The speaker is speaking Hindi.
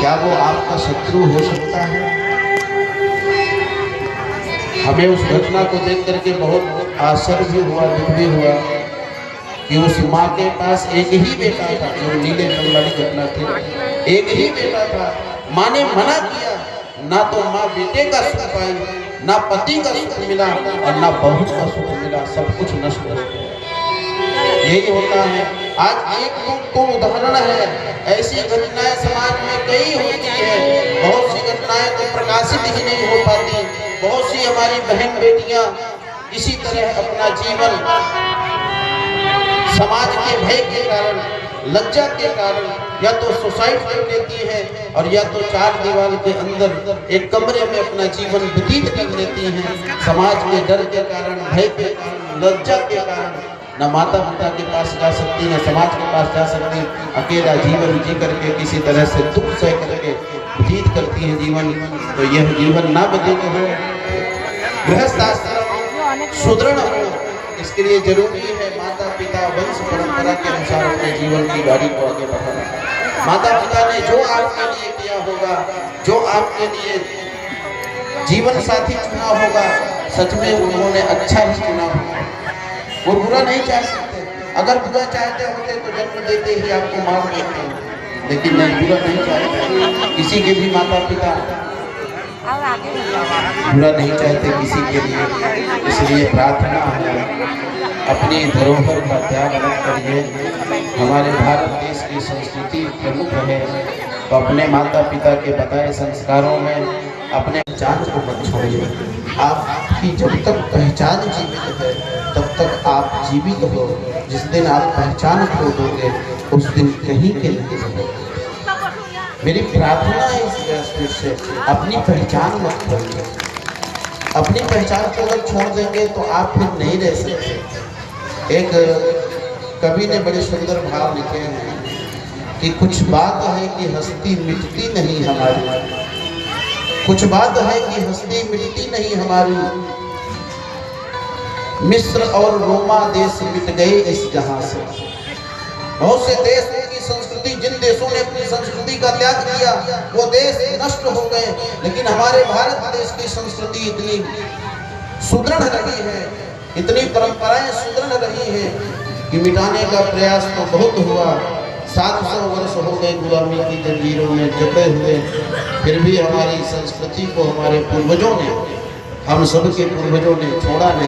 क्या वो आपका शत्रु हो सकता है? हमें उस घटना को देख करके बहुत आश्चर्य भी हुआ, दुख भी हुआ कि उस माँ के पास एक ही बेटा था। जो नीले रंग वाली घटना थी, एक ही बेटा था। माँ ने मना किया, ना तो माँ बेटे का सुख पाई, ना पति का सुख मिला और ना बहू का सुख मिला, सब कुछ नष्ट हो गया। यही होता है। आज एक तो उदाहरण है, ऐसी घटनाएं समाज में कई होती है। बहुत सी घटनाएं तो प्रकाशित ही नहीं हो पाती। बहुत सी हमारी बहन बेटियां इसी तरह अपना जीवन समाज के भय के कारण, लज्जा के कारण या तो सुसाइड कर लेती है और या तो चार दीवार के अंदर एक कमरे में अपना जीवन व्यतीत कर लेती हैं। समाज के डर के कारण, भय के कारण, लज्जा के कारण न माता पिता के पास जा सकती, न समाज के पास जा सकती। अकेला जीवन जी करके किसी तरह से दुख सह करके व्यतीत करती है जीवन। तो यह जीवन ना व्यतीत हो, गृहस्थ आश्रम सुदृढ़ हो, इसके लिए जरूरी है माता पिता वंश परंपरा के अनुसार अपने जीवन की गाड़ी को आगे बढ़ाना। माता पिता ने जो आपके लिए किया होगा, जो आपके लिए जीवन साथी चुना होगा, सच में उन्होंने अच्छा ही चुना होगा। वो बुरा नहीं चाह सकते। अगर बुरा चाहते होते तो जन्म देते ही आपको मार देते, लेकिन नहीं, बुरा नहीं चाहते। किसी के भी माता पिता बुरा नहीं चाहते किसी के लिए। इसलिए प्रार्थना है, अपनी धरोहर का त्याग मत करिए। हमारे भारत देश की संस्कृति प्रमुख है, तो अपने माता पिता के बताए संस्कारों में अपने पहचान को मत छोड़िए। आपकी जब तक पहचान जीवित है तब तक आप जीवित हो। जिस दिन आप पहचान खो दोगे उस दिन कहीं के लिए रहोगे। मेरी प्रार्थना है इस व्यासपीठ से, अपनी पहचान मत छोड़िए। अपनी पहचान को अगर छोड़ देंगे तो आप फिर नहीं रह सकते। एक कवि ने बड़े सुंदर भाव लिखे हैं कि कुछ बात है कि हस्ती मिटती नहीं हमारी, कुछ बात है कि हस्ती मिटती नहीं हमारी। मिस्र और रोमा देश मिट गए इस जहां से। बहुत से देशों की संस्कृति, जिन देशों ने अपनी संस्कृति का त्याग किया वो देश नष्ट हो गए, लेकिन हमारे भारत देश की संस्कृति इतनी सुदृढ़ रही है, इतनी परंपराएं सुदृढ़ रही हैं कि मिटाने का प्रयास तो बहुत हुआ। 700 वर्ष हो गए गुलामी की जंजीरों में जकड़े हुए, फिर भी हमारी संस्कृति को हमारे पूर्वजों ने, हम सब के पूर्वजों ने छोड़ा नहीं।